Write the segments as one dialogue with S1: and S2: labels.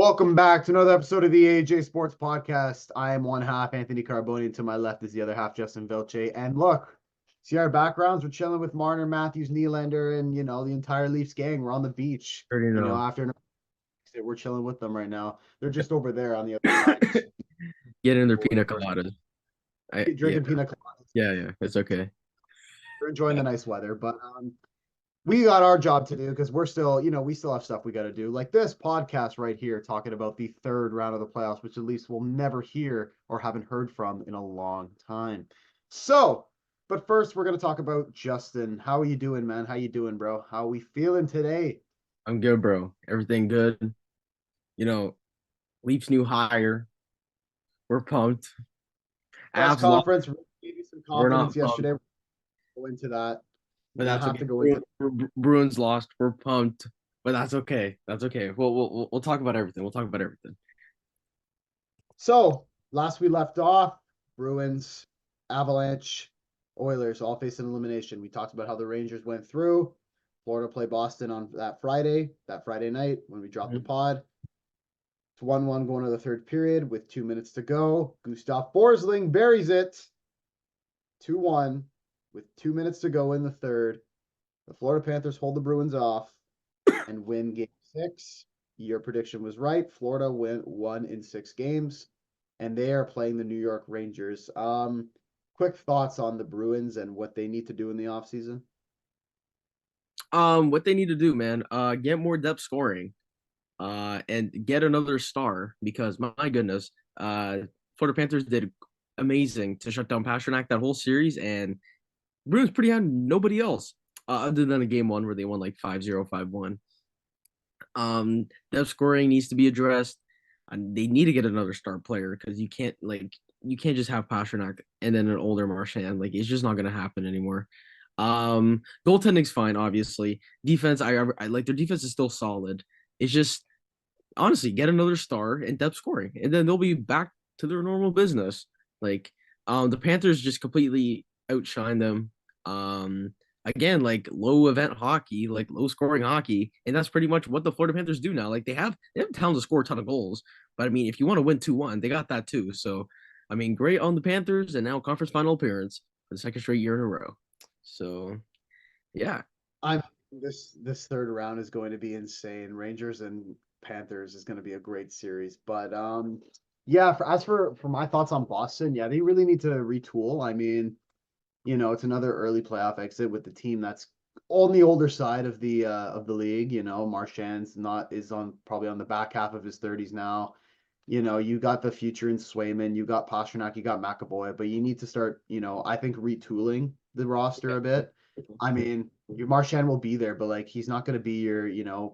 S1: Welcome back to another episode of the AJ Sports Podcast. I am one half Anthony Carboni, and to my left is the other half Justin Vilche. And look, see our backgrounds. We're chilling with Marner, Matthews, Nylander, and the entire Leafs gang. We're on the beach.
S2: Already know.
S1: After we're chilling with them right now. They're just over there on the other side, just
S2: Getting their pina coladas. Yeah,
S1: drinking pina coladas.
S2: yeah, it's okay.
S1: We're enjoying the nice weather, but we got our job to do because we're still, we still have stuff we got to do. Like this podcast right here, talking about the third round of the playoffs, which at least we'll never hear or haven't heard from in a long time. So, but first, we're going to talk about Justin. How are you doing, man? How you doing, bro? How are we feeling today?
S2: I'm good, bro. Everything good. Leafs new hire. We're pumped.
S1: Press
S2: Avs lost.
S1: conference gave you some
S2: We're
S1: confidence
S2: not
S1: yesterday.
S2: pumped,
S1: We'll go into that.
S2: but
S1: We're going
S2: that's
S1: to have
S2: okay.
S1: to go into
S2: Bruins lost. We're pumped, but that's okay. That's okay. We'll talk about everything. We'll talk about everything.
S1: So, last we left off, Bruins, Avalanche, Oilers all facing elimination. We talked about how the Rangers went through. Florida play Boston on that Friday night when we dropped the pod. It's 1-1 going to the third period with 2 minutes to go. Gustav Forsling buries it. 2-1 with 2 minutes to go in the third. The Florida Panthers hold the Bruins off and win game 6. Your prediction was right. Florida won in 6 games, and they are playing the New York Rangers. Quick thoughts on the Bruins and what they need to do in the offseason?
S2: What they need to do, man, get more depth scoring, and get another star because my goodness, Florida Panthers did amazing to shut down Pasternak that whole series, and Bruins pretty had nobody else other than a game one where they won like 5-0, 5-1. Depth scoring needs to be addressed. And they need to get another star player because you can't just have Pasternak and then an older Marchand. Like it's just not gonna happen anymore. Goaltending's fine, obviously. Defense, I like their defense is still solid. It's just honestly get another star and depth scoring, and then they'll be back to their normal business. Like the Panthers just completely outshine them. Again, like low event hockey, like low scoring hockey, and that's pretty much what the Florida Panthers do now. Like they have talent to score a ton of goals, but I mean, if you want to win 2-1, they got that too. So, I mean, great on the Panthers, and now conference final appearance for the second straight year in a row. So, yeah,
S1: I'm this third round is going to be insane. Rangers and Panthers is going to be a great series. But yeah, as for my thoughts on Boston, yeah, they really need to retool. I mean, it's another early playoff exit with the team that's on the older side of the league. Marchand's not is on probably on the back half of his 30s now. You got the future in Swayman, you got Pasternak, you got McAvoy, but you need to start, I think retooling the roster a bit. I mean, your Marchand will be there, but like he's not going to be your,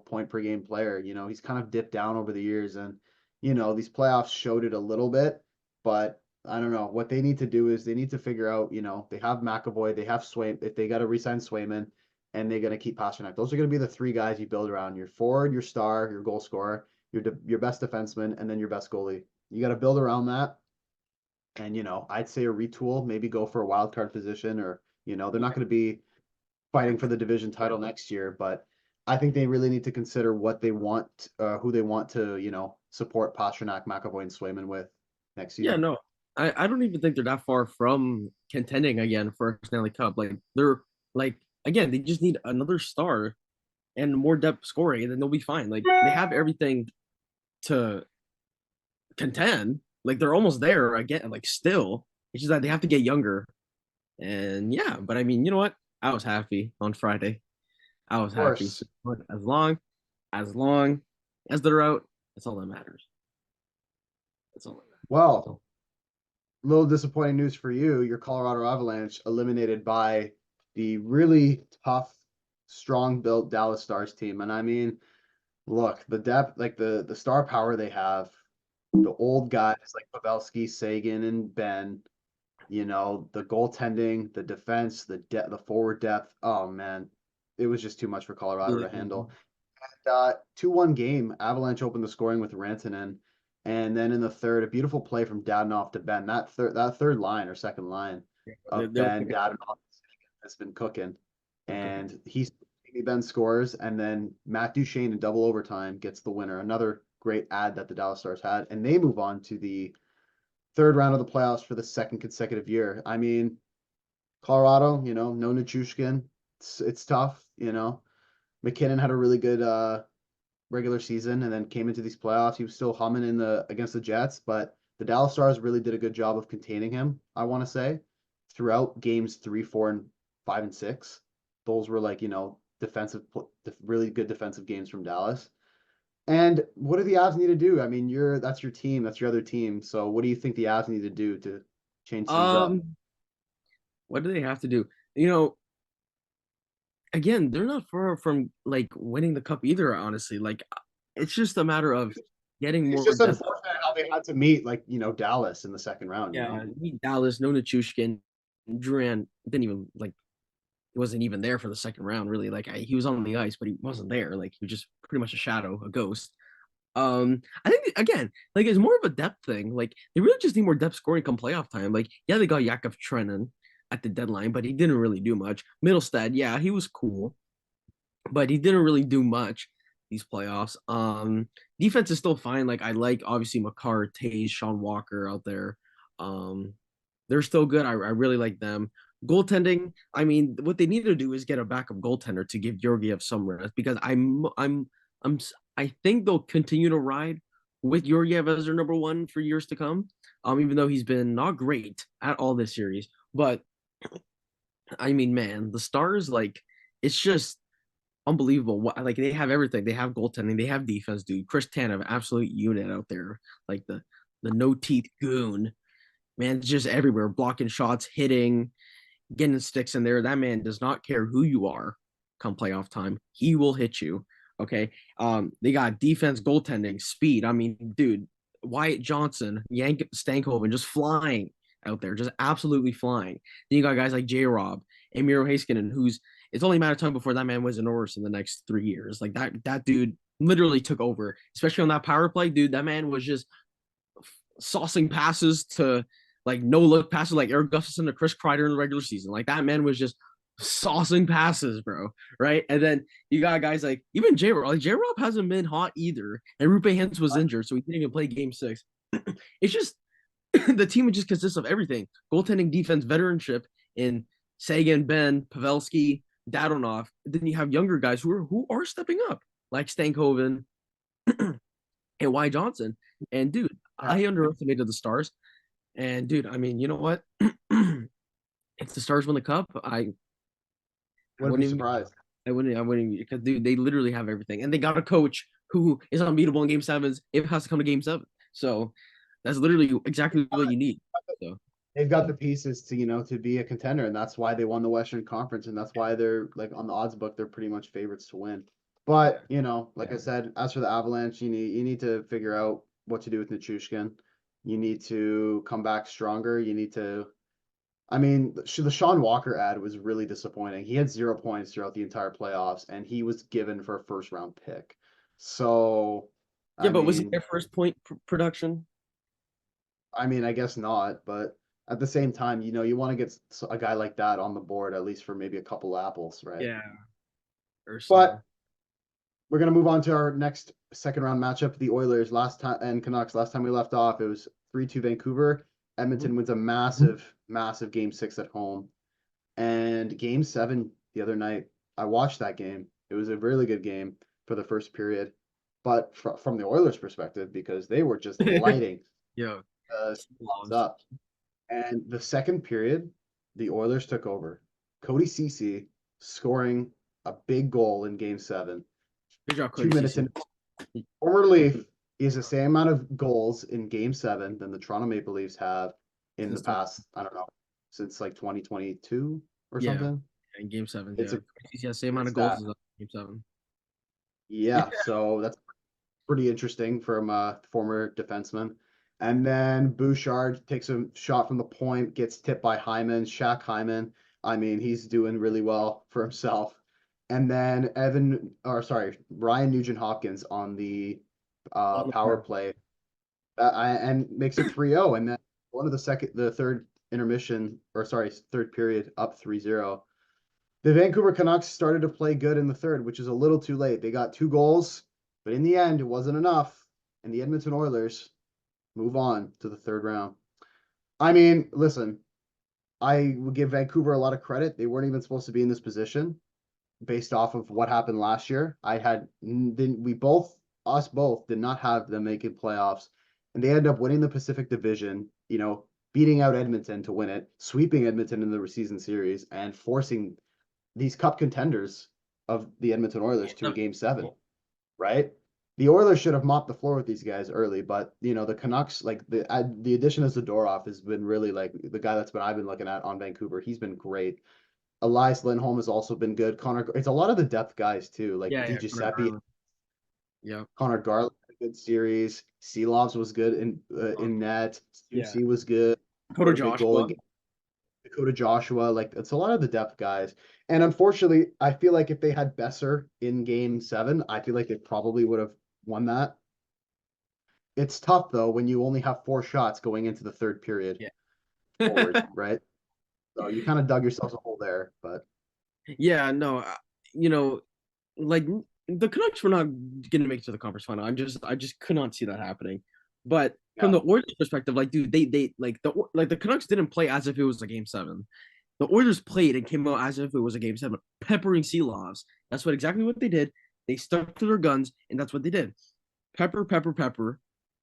S1: point per game player. He's kind of dipped down over the years, and these playoffs showed it a little bit, but I don't know. What they need to do is they need to figure out, they have McAvoy, they have Sway, if they got to resign Swayman, and they're going to keep Pasternak. Those are going to be the 3 guys you build around your forward, your star, your goal scorer, your best defenseman, and then your best goalie. You got to build around that. And I'd say a retool, maybe go for a wild card position, or they're not going to be fighting for the division title next year, but I think they really need to consider what they want, who they want to, support Pasternak, McAvoy, and Swayman with next
S2: yeah,
S1: season.
S2: no, I don't even think they're that far from contending again for a Stanley Cup. Like they're like again, they just need another star and more depth scoring, and then they'll be fine. Like they have everything to contend. Like they're almost there again. Like still, it's just that they have to get younger. And yeah, but I mean, you know what? I was happy on Friday. I was
S1: Of
S2: happy.
S1: course.
S2: So as long as they're out, that's all that matters. That's all that matters.
S1: Well, a little disappointing news for you. Your Colorado Avalanche eliminated by the really tough, strong built Dallas Stars team. And I mean, look, the depth, like the star power they have, the old guys like Pavelski, Sagan, and Ben, the goaltending, the defense, the forward depth. Oh man, it was just too much for Colorado to handle. 2-1 game. Avalanche opened the scoring with Rantanen, and then in the third, a beautiful play from Dadonov to Ben. That third line or second line of
S2: They're
S1: Ben Dadonov has been cooking,
S2: cooking.
S1: and Ben scores, and then Matt Duchene in double overtime gets the winner. Another great ad that the Dallas Stars had, and they move on to the third round of the playoffs for the second consecutive year. I mean, Colorado, no Nichushkin. It's tough, McKinnon had a really good regular season and then came into these playoffs. He was still humming against the Jets, but the Dallas Stars really did a good job of containing him, I want to say, throughout games 3, 4, and 5 and 6. Those were like, defensive, really good defensive games from Dallas. And what do the Avs need to do? I mean, that's your team, that's your other team. So what do you think the Avs need to do to change things up?
S2: What do they have to do? You know, again, they're not far from like winning the cup either, honestly. Like it's just a matter of getting
S1: It's
S2: more
S1: just
S2: depth.
S1: unfortunate how they had to meet like, Dallas in the second round.
S2: Yeah, Dallas, no Nichushkin, Duran didn't even like he wasn't even there for the second round, really. Like he was on the ice, but he wasn't there. Like he was just pretty much a shadow, a ghost. I think again, like it's more of a depth thing. Like they really just need more depth scoring come playoff time. Like, yeah, they got Yakov Trenin at the deadline, but he didn't really do much. Middlestad, yeah, he was cool, but he didn't really do much these playoffs. Defense is still fine. Like I like obviously Makar, Tays, Sean Walker out there. Um, they're still good. I really like them. Goaltending, I mean, what they need to do is get a backup goaltender to give Georgiev some rest because I'm I think they'll continue to ride with Georgiev as their number one for years to come. Even though he's been not great at all this series, but I mean, man, the Stars like it's just unbelievable. What like they have everything. They have goaltending. They have defense, dude. Chris Tanev, absolute unit out there. Like the no teeth goon, man. It's just everywhere, blocking shots, hitting, getting sticks in there. That man does not care who you are. Come playoff time, he will hit you. Okay. They got defense, goaltending, speed. I mean, dude, Wyatt Johnson, Yank Stankoven, just flying out there, just absolutely flying. Then you got guys like J. Rob and Miro Heiskanen, who's it's only a matter of time before that man was in Norris in the next 3 years. Like that dude literally took over, especially on that power play, dude. That man was just saucing passes to like no look passes like Eric Gustafson to Chris Kreider in the regular season. Like that man was just saucing passes, bro. Right. And then you got guys like even J Rob. Like J Rob hasn't been hot either. And Rupe Hintz was injured, so he didn't even play game 6. It's just the team just consists of everything. Goaltending, defense, veteranship in Sagan, Ben, Pavelski, Dadonov. Then you have younger guys who are stepping up, like Stankoven and Y Johnson. And dude,
S1: Yeah,
S2: I underestimated the Stars. And dude, I mean, you know what? If the Stars win the cup, I
S1: wouldn't be
S2: wouldn't even
S1: surprised.
S2: I wouldn't because dude, they literally have everything. And they got a coach who is unbeatable in game sevens if it has to come to game 7. So that's literally exactly what you need. So
S1: They've got the pieces to be a contender, and that's why they won the Western Conference, and that's why they're like on the odds book, they're pretty much favorites to win. But like I said, as for the Avalanche, you need to figure out what to do with Nichushkin. You need to come back stronger. You need to. I mean, the Sean Walker ad was really disappointing. He had 0 points throughout the entire playoffs, and he was given for a first round pick. So,
S2: yeah,
S1: I
S2: but was it
S1: mean,
S2: their first point production?
S1: I guess not, but at the same time, you want to get a guy like that on the board at least for maybe a couple apples, right?
S2: Yeah, or
S1: But
S2: so.
S1: we're gonna move on to our next second round matchup. The Oilers last time and Canucks. Last time we left off, it was 3-2 Vancouver. Edmonton wins a massive, massive game 6 at home. And game 7 the other night, I watched that game. It was a really good game for the first period. But from the Oilers' perspective, because they were just lighting
S2: Yeah,
S1: Squads
S2: lost.
S1: up. And the second period, the Oilers took over. Cody Ceci scoring a big goal in game 7.
S2: Good job,
S1: Two
S2: Cody
S1: minutes
S2: CC.
S1: in. Former Leaf is the same amount of goals in game 7 than the Toronto Maple Leafs have in the
S2: Since 20,
S1: past, I don't know, since like 2022 or
S2: yeah,
S1: something.
S2: in game 7,
S1: It's
S2: yeah.
S1: a
S2: Yeah, same amount
S1: great
S2: of goals
S1: stat.
S2: as game 7.
S1: Yeah, so that's pretty interesting from a former defenseman. And then Bouchard takes a shot from the point, gets tipped by Hyman, Shaq Hyman. I mean, he's doing really well for himself. And then Ryan Nugent Hopkins on the
S2: On the
S1: power
S2: power.
S1: play and makes it 3-0. And then the third intermission, or sorry, third period up 3-0. The Vancouver Canucks started to play good in the third, which is a little too late. They got 2 goals, but in the end, it wasn't enough. and the Edmonton Oilers move on to the third round. I mean, listen, I would give Vancouver a lot of credit. They weren't even supposed to be in this position based off of what happened last year. Us both did not have them making playoffs, and they ended up winning the Pacific Division, beating out Edmonton to win it, sweeping Edmonton in the season series, and forcing these cup contenders of the Edmonton Oilers to a game seven, right? The Oilers should have mopped the floor with these guys early, but the Canucks, like the addition of Zadorov has been really like the guy I've been looking at on Vancouver. He's been great. Elias Lindholm has also been good. It's a lot of the depth guys too, like
S2: Yeah,
S1: Di
S2: yeah, Connor
S1: Giuseppe,
S2: Garland. Yeah.
S1: Connor Garland had a good series. Seelovs was good
S2: Um,
S1: in net.
S2: yeah.
S1: Susie was good.
S2: Dakota
S1: Scored a big goal
S2: Joshua.
S1: in Dakota Joshua. Like it's a lot of the depth guys. And unfortunately, I feel like if they had Besser in game seven, I feel like they probably would have won that. It's tough though when you only have 4 shots going into the third period forward,
S2: Yeah.
S1: right? So you kind of dug yourselves a hole there, but
S2: Yeah, no, you know, like the Canucks were not going to make it to the conference final. I just could not see that happening. But from
S1: yeah.
S2: the Oilers' perspective, like, dude, they like the Canucks didn't play as if it was a game seven. The Oilers played and came out as if it was a game seven, peppering Seelovs. That's exactly what they did. They stuck to their guns, and that's what they did. Pepper, pepper, pepper,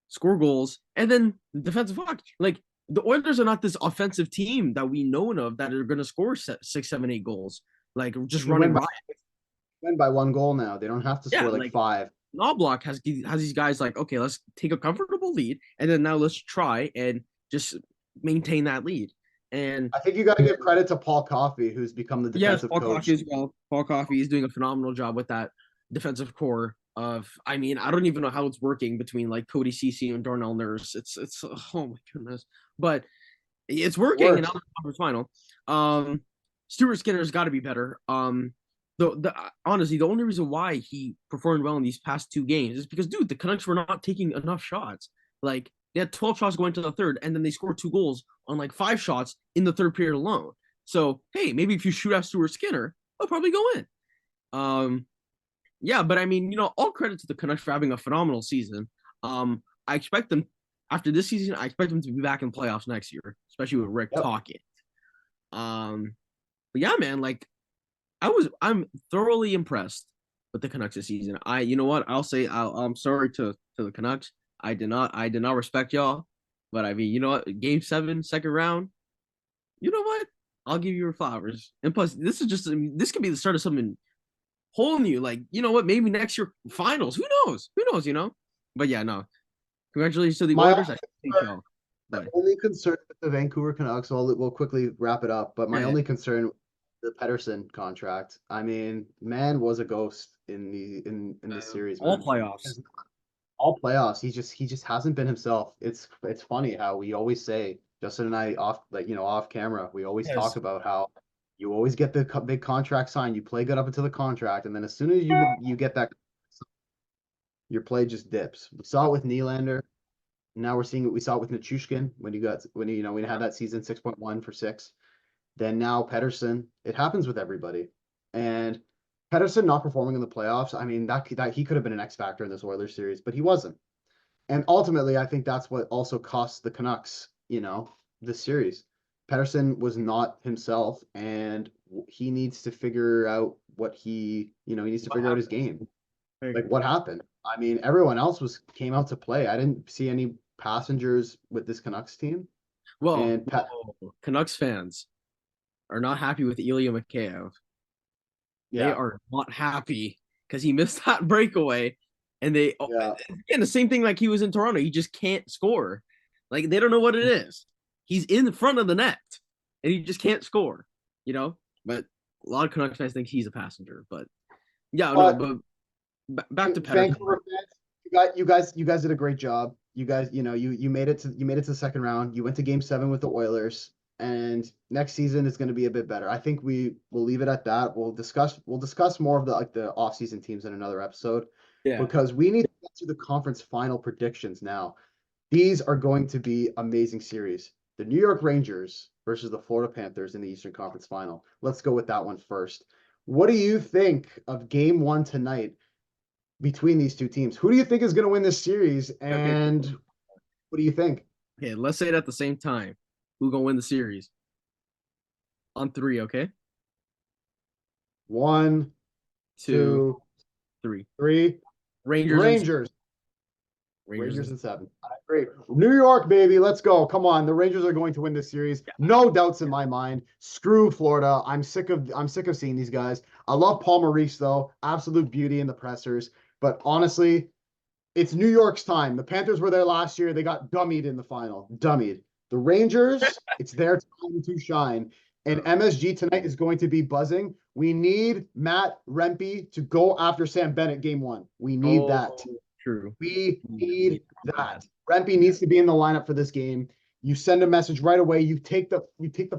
S2: score goals, and then defensive hockey. Like the Oilers are not this offensive team that we know of that are going to score 6, 7, 8 goals. Like just
S1: They win
S2: running
S1: by
S2: by.
S1: win by 1 goal now. They don't have to
S2: Yeah,
S1: score like
S2: like
S1: 5.
S2: Knobloch has these guys like, okay, let's take a comfortable lead, and then now let's try and just maintain that lead. And
S1: I think you got to give credit to Paul Coffey, who's become the
S2: yes,
S1: defensive
S2: Paul Coffey
S1: coach.
S2: as well. Paul Coffey is doing a phenomenal job with that defensive core of. I mean, I don't even know how it's working between like Cody Ceci and Darnell Nurse. It's oh my goodness, but it's
S1: It
S2: working. And now
S1: works.
S2: the conference final. Stuart Skinner's got to be better. The honestly, the only reason why he performed well in these past 2 games is because, dude, the Canucks were not taking enough shots. Like they had 12 shots going to the third, and then they scored 2 goals on like 5 shots in the third period alone. So hey, maybe if you shoot out Stuart Skinner, they'll probably go in. Yeah, but I mean, all credit to the Canucks for having a phenomenal season. I expect them after this season. I expect them to be back in playoffs next year, especially with Rick
S1: Yep.
S2: talking. But yeah, man, like I'm thoroughly impressed with the Canucks this season. You know what? I'll say I'm sorry to the Canucks. I did not respect y'all, but I mean, you know what? Game 7, second round. You know what? I'll give you your flowers. And plus, this could be the start of something whole new. Like, you know what? Maybe next year finals. Who knows? Who knows? But yeah, no. Congratulations to the
S1: My
S2: Oilers. I hate y'all. But
S1: only concern with the Vancouver Canucks, we'll quickly wrap it up, but my
S2: yeah,
S1: only concern the Pedersen contract. I mean, man was a ghost in this series,
S2: all
S1: man.
S2: playoffs.
S1: All playoffs, he just hasn't been himself. It's funny how we always say, Justin and I off camera, we always talk
S2: Yes.
S1: about how you always get the big contract signed, you play good up until the contract, and then as soon as you get that, your play just dips. We saw it with Nylander. Now we're seeing it. We saw it with Nichushkin when he had that season 6.1 for 6. Then now Pedersen. It happens with everybody, and Pedersen not performing in the playoffs. I mean that he could have been an X factor in this Oilers series, but he wasn't. And ultimately, I think that's what also cost the Canucks, this series. Pedersen was not himself, and he needs to figure out he needs to
S2: What
S1: figure out his
S2: happened?
S1: game.
S2: I
S1: Like
S2: agree.
S1: what happened? I mean, everyone else came out to play. I didn't see any passengers with this Canucks team.
S2: Well,
S1: And
S2: Canucks fans are not happy with Ilya Mikheyev. They
S1: yeah,
S2: are not happy because he missed that breakaway, and
S1: yeah.
S2: again the same thing like he was in Toronto. He just can't score. Like they don't know what it is. He's in front of the net, and he just can't score. But a lot of Canucks fans think he's a passenger. But yeah, no.
S1: But
S2: But back to Pedersen.
S1: Vancouver fans, you guys did a great job. You guys, you made it to the second round. You went to game 7 with the Oilers, and next season is going to be a bit better. I think we will leave it at that. We'll discuss more of the off-season teams in another episode
S2: Yeah.
S1: because we need to get to the conference final predictions now. These are going to be amazing series. The New York Rangers versus the Florida Panthers in the Eastern Conference Final. Let's go with that one first. What do you think of game 1 tonight? between these two teams. Who do you think is going to win this series?
S2: Okay,
S1: And what do you think?
S2: okay, let's say it at the same time. Who gonna win the series? On three, okay?
S1: One,
S2: Two,
S1: two,
S2: three.
S1: three.
S2: Rangers and
S1: Rangers.
S2: Rangers
S1: Rangers
S2: and
S1: in seven. Great. New York, baby. Let's go. Come on. The Rangers are going to win this series. No doubts in my mind. Screw Florida. I'm sick of seeing these guys. I love Paul Maurice, though. Absolute beauty in the pressers. But honestly, it's New York's time. The Panthers were there last year. They got dummied in the final. Dummied. The Rangers, it's their time to shine. And MSG tonight is going to be buzzing. We need Matt Rempe to go after Sam Bennett game one. We need
S2: oh,
S1: that.
S2: true.
S1: We need that. Rempe needs to be in the lineup for this game. You send a message right away. You take the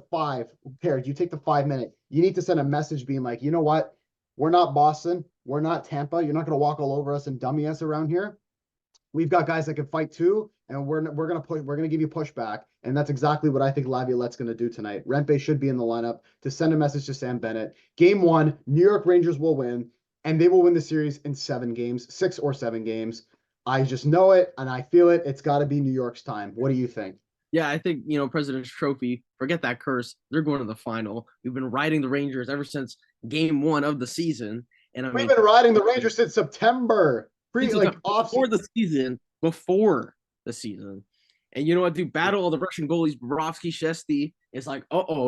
S1: 5. Paired. You take the 5 minute. You need to send a message being like, you know what? We're not Boston. We're not Tampa. You're not going to walk all over us and dummy us around here. We've got guys that can fight too, and we're gonna give you pushback, and that's exactly what I think Laviolette's gonna do tonight. Rempe should be in the lineup to send a message to Sam Bennett. Game one, New York Rangers will win, and they will win the series in 7 games, 6 or 7 games. I just know it, and I feel it. It's got to be New York's time. What do you think?
S2: Yeah, I think, President's Trophy, forget that curse. They're going to the final. We've been riding the Rangers ever since game one of the season. And I
S1: We've
S2: mean,
S1: been riding the Rangers since September, off season.
S2: Before the season. And you know what, dude? Battle of the Russian goalies, Bobrovsky, Shesty. It's like,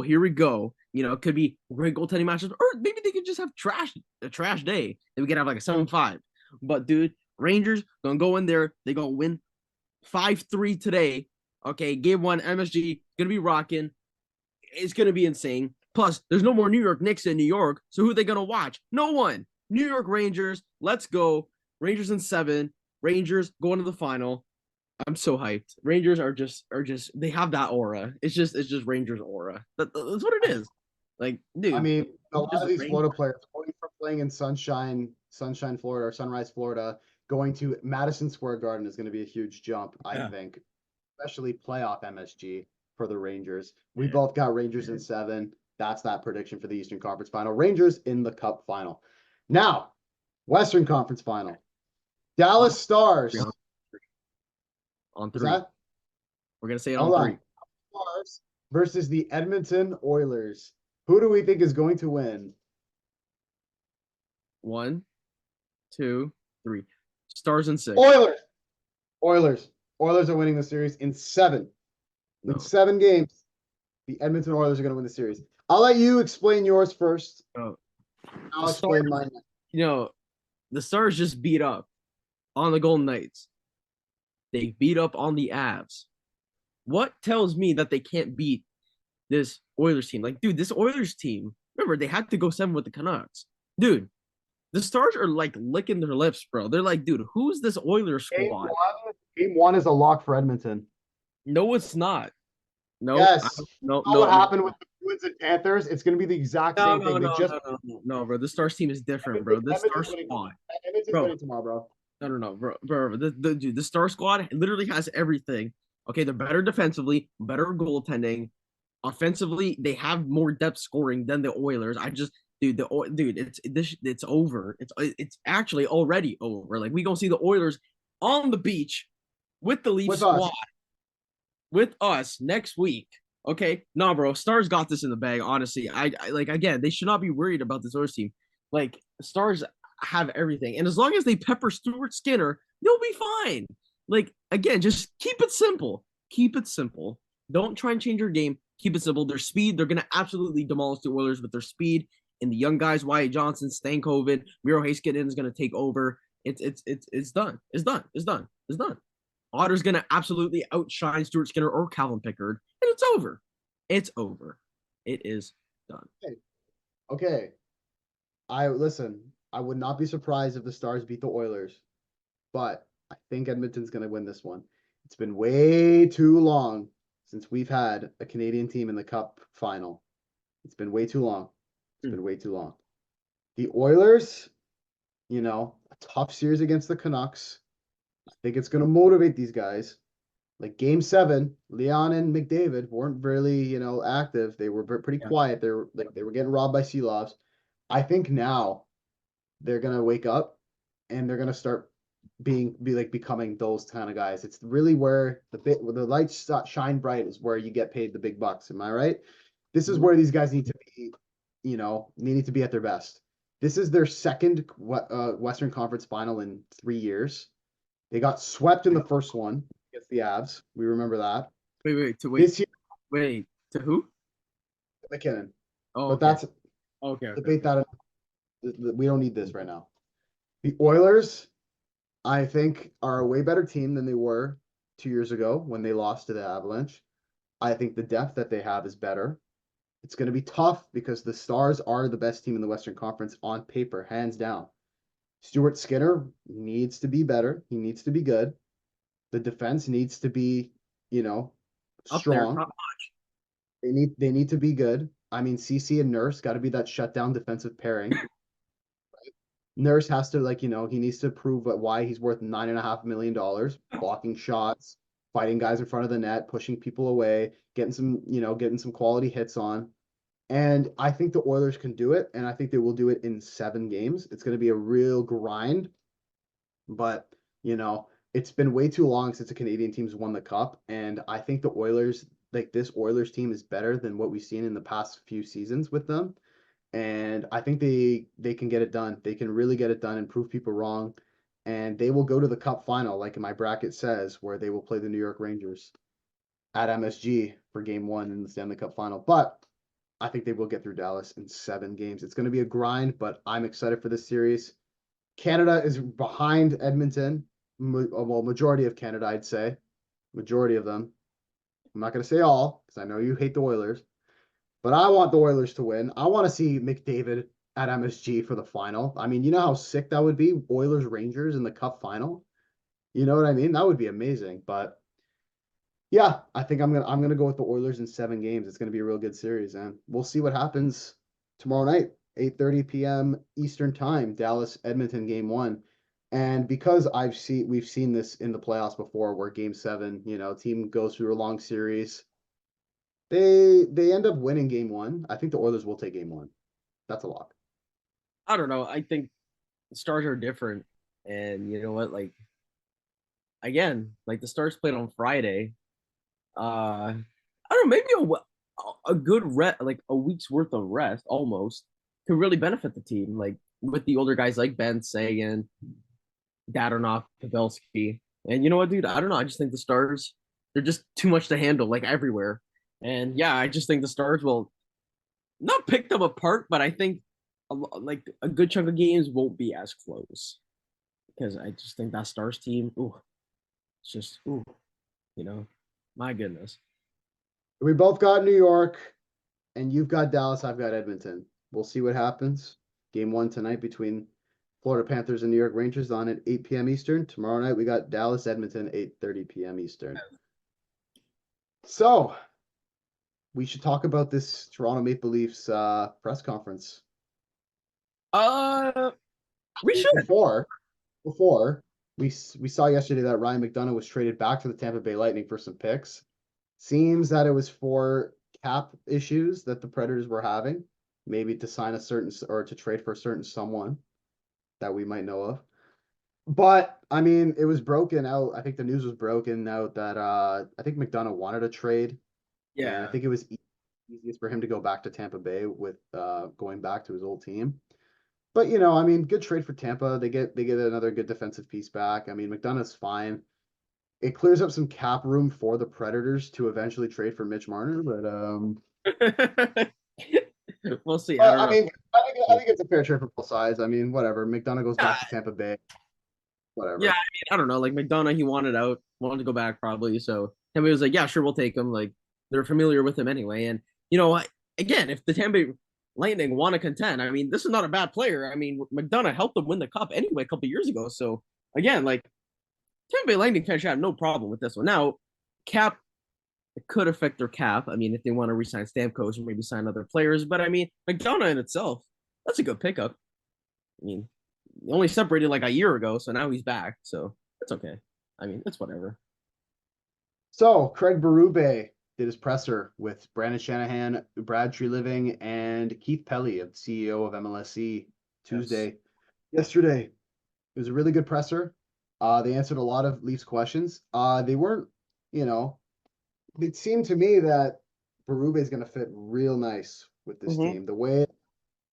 S2: here we go. It could be great goaltending matches, or maybe they could just have a trash day. Then we could have like a 7-5. But dude, Rangers gonna go in there. They gonna win 5-3 today. Okay, game one, MSG gonna be rocking. It's gonna be insane. Plus, there's no more New York Knicks in New York, so who are they gonna watch? No one. New York Rangers. Let's go. Rangers in 7. Rangers going to the final. I'm so hyped. Rangers are just they have that aura. It's just Rangers aura. That's what it is. Like,
S1: I
S2: dude,
S1: mean, a lot
S2: just
S1: of these
S2: Rangers.
S1: Florida players going from playing in Sunshine, Florida or Sunrise, Florida, going to Madison Square Garden is going to be a huge jump, I
S2: Yeah.
S1: think, especially playoff MSG for the Rangers. We both got Rangers in 7. That's that prediction for the Eastern Conference Final. Rangers in the Cup Final. Now, Western Conference Final. Dallas Stars.
S2: On
S1: Is
S2: 3.
S1: that?
S2: We're gonna say it on
S1: Hold
S2: 3.
S1: on. Stars versus the Edmonton Oilers. Who do we think is going to win?
S2: 1, 2, 3. Stars in 6.
S1: Oilers. Oilers. Oilers are winning the series in 7.
S2: No.
S1: In 7 games, the Edmonton Oilers are going to win the series. I'll let you explain yours first.
S2: No.
S1: I'll explain mine.
S2: The Stars just beat up on the Golden Knights. They beat up on the Avs. What tells me that they can't beat this Oilers team? Like, dude, this Oilers team, remember, they had to go 7 with the Canucks. Dude, the Stars are like licking their lips, bro. They're like, dude, who's this Oilers squad?
S1: Game one is a lock for Edmonton.
S2: No, it's not. No,
S1: Yes.
S2: no,
S1: What happened with the Bruins and Panthers? It's going to be the exact same thing.
S2: No, bro. The Stars team is different, bro. This Star squad,
S1: Edmonton's
S2: bro.
S1: winning tomorrow, bro.
S2: No, bro. The Star squad literally has everything. Okay, they're better defensively, better goaltending. Offensively, they have more depth scoring than the Oilers. It's over. It's actually already over. Like, we gonna see the Oilers on the beach with the Leaf squad with us next week. Okay, nah, bro. Stars got this in the bag. Honestly, I like, again, they should not be worried about this Oilers team. Like, Stars have everything, and as long as they pepper Stuart Skinner, they'll be fine. Like, again, just keep it simple. Keep it simple. Don't try and change your game. Keep it simple. Their speed, they're gonna absolutely demolish the Oilers with their speed. And the young guys, Wyatt Johnson, Stankoven, Miro Heiskanen is gonna take over. It's done. It's done. It's done. It's done. Otter's gonna absolutely outshine Stuart Skinner or Calvin Pickard, and it's over. It's over. It is done.
S1: Okay. I would not be surprised if the Stars beat the Oilers, but I think Edmonton's going to win this one. It's been way too long since we've had a Canadian team in the Cup final. It's been way too long. It's been way too long. The Oilers, a tough series against the Canucks. I think it's going to motivate these guys. Like game 7, Leon and McDavid weren't really, active. They were pretty quiet. They were getting robbed by Seelovs. I think now they're gonna wake up and they're gonna start becoming those kind of guys. It's really where the lights shine bright is where you get paid the big bucks. Am I right? This is where these guys need to be, they need to be at their best. This is their second Western Conference final in 3 years. They got swept in the first one against the Avs. We remember that. This year,
S2: wait, to who?
S1: McKinnon.
S2: Oh,
S1: But
S2: okay.
S1: that's
S2: Okay.
S1: debate that. We don't need this right now. The Oilers, I think, are a way better team than they were 2 years ago when they lost to the Avalanche. I think the depth that they have is better. It's going to be tough because the Stars are the best team in the Western Conference on paper, hands down. Stuart Skinner needs to be better. He needs to be good. The defense needs to be,
S2: Up there,
S1: strong.
S2: top.
S1: They need to be good. I mean, CC and Nurse got to be that shutdown defensive pairing. Nurse has to he needs to prove why he's worth $9.5 million, blocking shots, fighting guys in front of the net, pushing people away, getting some quality hits on. And I think the Oilers can do it, and I think they will do it in 7 games. It's going to be a real grind, but it's been way too long since the Canadian teams won the cup, and I think the Oilers, this Oilers team, is better than what we've seen in the past few seasons with them. And I think they can get it done. They can really get it done and prove people wrong. And they will go to the cup final, like in my bracket says, where they will play the New York Rangers at MSG for game 1 in the Stanley Cup final. But I think they will get through Dallas in 7 games. It's going to be a grind, but I'm excited for this series. Canada is behind Edmonton. Well, majority of Canada, I'd say. Majority of them. I'm not going to say all, because I know you hate the Oilers. But I want the Oilers to win. I want to see McDavid at MSG for the final. I mean, you know how sick that would be? Oilers Rangers in the cup final. You know what I mean? That would be amazing. But yeah, I think I'm gonna go with the Oilers in 7 games. It's gonna be a real good series, and we'll see what happens tomorrow night, 8:30 p.m. Eastern time, Dallas Edmonton game 1. And because we've seen this in the playoffs before, where game 7, team goes through a long series. They end up winning game 1. I think the Oilers will take game 1. That's a lock.
S2: I don't know. I think the Stars are different, and you know what? Like again, like the Stars played on Friday. I don't know. Maybe a good rest, like a week's worth of rest, almost could really benefit the team. Like with the older guys like Ben Sagan, Dadonov, Pavelski, and you know what, dude? I don't know. I just think the Stars, they're just too much to handle, like everywhere. And yeah, I just think the Stars will not pick them apart, but I think like a good chunk of games won't be as close because I just think that Stars team, ooh, it's just ooh, you know, my goodness.
S1: We both got New York, and you've got Dallas. I've got Edmonton. We'll see what happens. Game 1 tonight between Florida Panthers and New York Rangers on at 8 p.m. Eastern. Tomorrow night we got Dallas Edmonton 8:30 p.m. Eastern. So we should talk about this Toronto Maple Leafs press conference.
S2: We should.
S1: Before we saw yesterday that Ryan McDonagh was traded back to the Tampa Bay Lightning for some picks. Seems that it was for cap issues that the Predators were having, maybe to sign a certain or to trade for a certain someone that we might know of. But I mean, it was broken out. I think the news was broken out that I think McDonagh wanted a trade. And I
S2: Yeah.
S1: think it was easiest for him to go back to Tampa Bay with going back to his old team. But I mean, good trade for Tampa. They get another good defensive piece back. I mean, McDonagh's fine. It clears up some cap room for the Predators to eventually trade for Mitch Marner, but
S2: We'll see. I don't
S1: I
S2: know.
S1: mean, I think it's a fair trade for both sides. I mean, whatever. McDonagh goes
S2: Yeah,
S1: back to Tampa Bay,
S2: yeah. I
S1: whatever.
S2: mean, I don't know. Like McDonough, he wanted out, wanted to go back probably. So Tampa was like, yeah, sure, we'll take him. Like they're familiar with him anyway. And you know, again, if the Tampa Bay Lightning want to contend, I mean, this is not a bad player. I mean, McDonough helped them win the cup anyway a couple years ago. So again, like Tampa Bay Lightning fans should have no problem with this one. Now, cap, it could affect their cap. I mean, if they want to resign Stamkos or maybe sign other players. But I mean, McDonough in itself, that's a good pickup. I mean, only separated like a year ago, so now he's back. So it's okay. I mean, it's whatever.
S1: So Craig Berube did his presser with Brandon Shanahan, Brad Treliving, and Keith Pelly, of CEO of MLSE,
S2: Yes.
S1: yesterday. It was a really good presser. They answered a lot of Leafs questions. They weren't, you know, it seemed to me that Berube is going to fit real nice with this
S2: Hmm.
S1: team. The way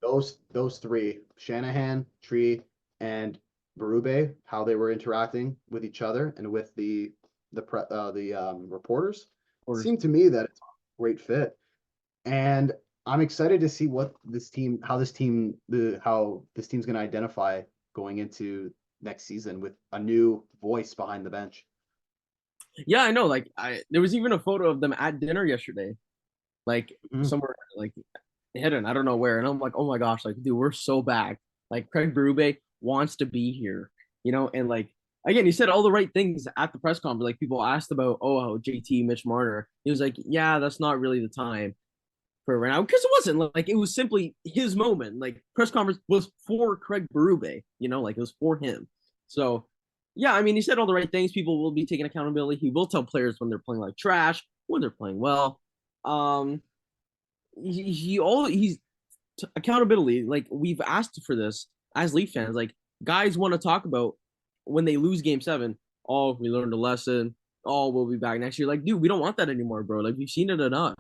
S1: those three, Shanahan, Tree, and Berube, how they were interacting with each other and with the reporters,
S2: Or
S1: seemed to me that it's a great fit. And I'm excited to see what this team, how this team's going to identify going into next season with a new voice behind the bench.
S2: yeah, I know. Like there was even a photo of them at dinner yesterday, like
S1: Mhm.
S2: somewhere like hidden, I don't know where. And I'm like, oh my gosh, like dude, we're so back. Like Craig Berube wants to be here, and like again, he said all the right things at the press conference. Like people asked about, oh, JT, Mitch Marner. He was like, yeah, that's not really the time for right now because it wasn't like it was simply his moment. Like press conference was for Craig Berube, like it was for him. So yeah, I mean, he said all the right things. People will be taking accountability. He will tell players when they're playing like trash, when they're playing well. Um, he's accountability. Like we've asked for this as Leaf fans. Like guys want to talk about when they lose Game 7. Oh, we learned a lesson. Oh, we'll be back next year. Like, dude, we don't want that anymore, bro. Like we've seen it enough.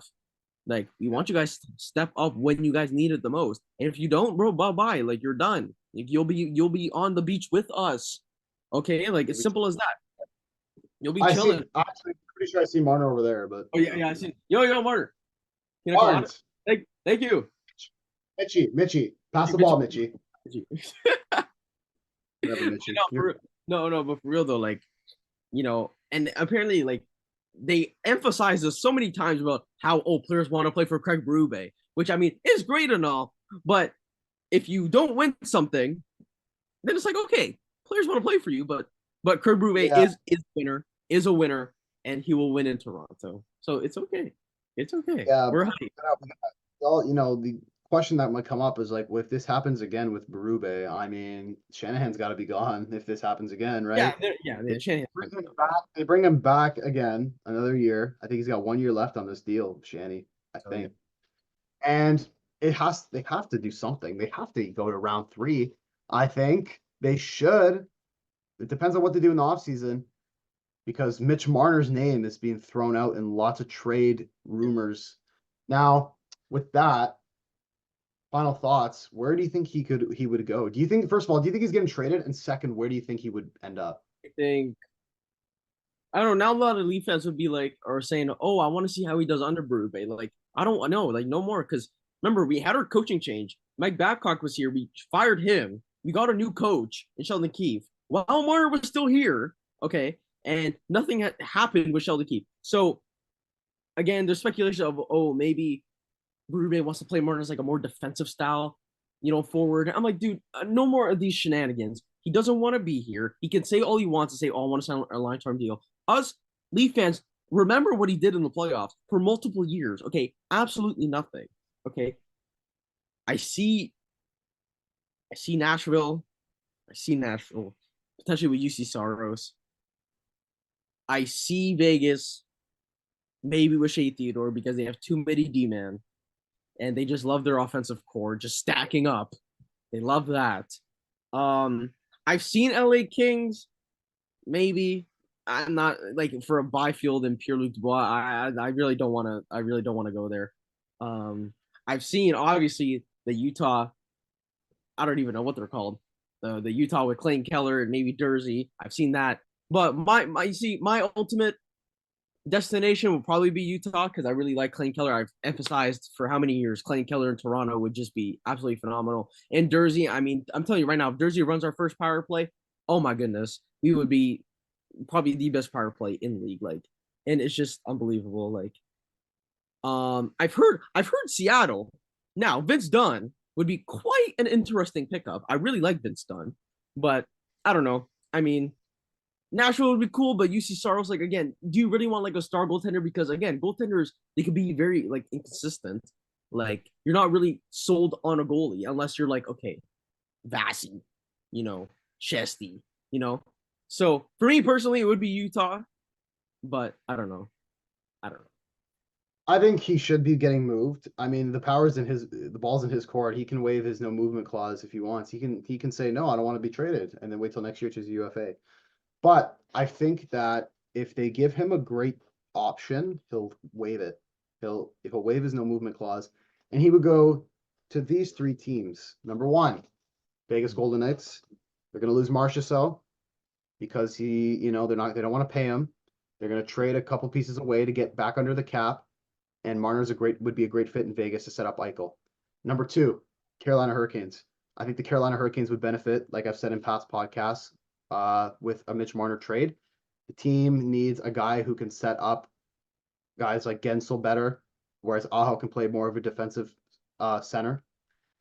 S2: Like we
S1: Yeah.
S2: want you guys to step up when you guys need it the most. And if you don't, bro, bye bye. Like you're done. Like you'll be on the beach with us. Okay, like it's simple as that. You'll be
S1: I see.
S2: chilling.
S1: Actually, pretty sure I see Marner over there, but
S2: Oh yeah, yeah. I see. Yo, Marner. Pina colada.
S1: Barnes,
S2: Thank you.
S1: Mitchie, pass the
S2: Mitchell.
S1: ball, Mitchie. Whatever, Mitchie.
S2: No, but for real though, like and apparently like they emphasize this so many times about how players want to play for Craig Berube, which I mean is great and all, but if you don't win something, then it's like okay, players want to play for you, but Craig Berube
S1: Yeah,
S2: is a winner, and he will win in Toronto, so it's okay, it's okay.
S1: yeah.
S2: We're hyped.
S1: All the question that might come up is like, if this happens again with Berube, I mean, Shanahan's got to be gone if this happens again,
S2: Yeah,
S1: right? They
S2: Shanahan.
S1: bring him back. They bring him back again another year. I think he's got 1 year left on this deal, Shanny. I
S2: So yeah,
S1: think, and they have to do something. They have to go to round three. I think they should. It depends on what they do in the offseason because Mitch Marner's name is being thrown out in lots of trade rumors. Now, with that, final thoughts, where do you think he would go? Do you think, first of all, do you think he's getting traded? And second, where do you think he would end up?
S2: I think I don't know. Now a lot of Leaf fans would be like, or saying, "Oh, I want to see how he does under Berube." Like, I don't know, like no more. Because remember, we had our coaching change. Mike Babcock was here. We fired him. We got a new coach in Sheldon Keefe. While Marner was still here, okay, and nothing had happened with Sheldon Keefe. So again, there's speculation of, maybe Berube wants to play Marner as like a more defensive style, forward. I'm like, dude, no more of these shenanigans. He doesn't want to be here. He can say all he wants to say, oh, I want to sign a long-term deal. Us Leaf fans, remember what he did in the playoffs for multiple years. Okay, absolutely nothing. Okay, I see, I see Nashville. I see Nashville potentially with UC Saros. I see Vegas maybe with Shea Theodore because they have too many D-man and they just love their offensive core just stacking up. They love that. Um, I've seen LA Kings maybe. I'm not like for a Byfield and Pierre Luc Dubois. I really don't want to. I really don't want to go there. Um, I've seen obviously the Utah. I don't even know what they're called. The Utah with Clayton Keller and maybe Jersey. I've seen that. But my ultimate destination would probably be Utah because I really like Clayton Keller. I've emphasized for how many years Clayton Keller in Toronto would just be absolutely phenomenal. And Jersey, I mean, I'm telling you right now, if Jersey runs our first power play, oh my goodness, we would be probably the best power play in the league. Like, and it's just unbelievable. Like, I've heard Seattle. Now, Vince Dunn would be quite an interesting pickup. I really like Vince Dunn, but I don't know. I mean, Nashville would be cool, but UC Saros, like again, do you really want like a star goaltender? Because again, goaltenders they could be very like inconsistent. Like you're not really sold on a goalie unless you're like, okay, Vasi, you know, Chesty, you know. So for me personally, it would be Utah, but I don't know. I don't know.
S1: I think he should be getting moved. I mean, the ball's in his court. He can waive his no movement clause if he wants. He can say no, I don't want to be traded, and then wait till next year to his UFA. But I think that if they give him a great option, he'll waive it. He'll waive his no movement clause, and he would go to these three teams. Number one, Vegas Golden Knights. They're going to lose Marchessault because they don't want to pay him. They're going to trade a couple pieces away to get back under the cap, and Marner's would be a great fit in Vegas to set up Eichel. Number two, Carolina Hurricanes. I think the Carolina Hurricanes would benefit, like I've said in past podcasts, with a Mitch Marner trade. The team needs a guy who can set up guys like Gensel better, whereas Aho can play more of a defensive center.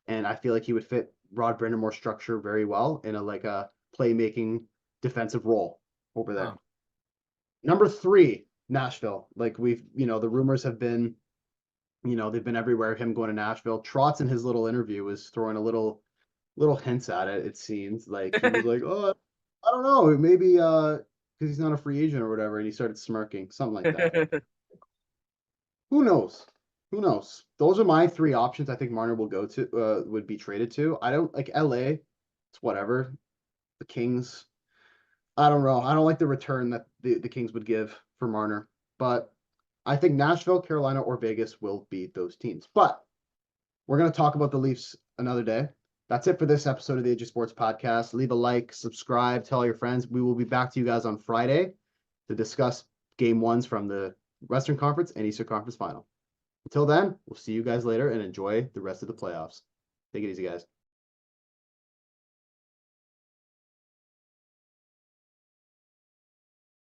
S1: And I feel like he would fit Rod Brind'Amour structure very well in a playmaking defensive role over there.
S2: Wow.
S1: Number three, Nashville. Like the rumors have been, they've been everywhere. Him going to Nashville. Trotz in his little interview was throwing a little hints at it. It seems like he was like, "Oh, I don't know, maybe because he's not a free agent or whatever," and he started smirking, something like that. Who knows? Who knows? Those are my three options. I think Marner would be traded to. I don't like LA. It's whatever. The Kings. I don't know. I don't like the return that the Kings would give for Marner, but I think Nashville, Carolina, or Vegas will beat those teams. But we're going to talk about the Leafs another day. That's it for this episode of the Age of Sports podcast. Leave a like, subscribe, tell your friends. We will be back to you guys on Friday to discuss game ones from the Western Conference and Eastern Conference Final. Until then, we'll see you guys later and enjoy the rest of the playoffs. Take it easy, guys.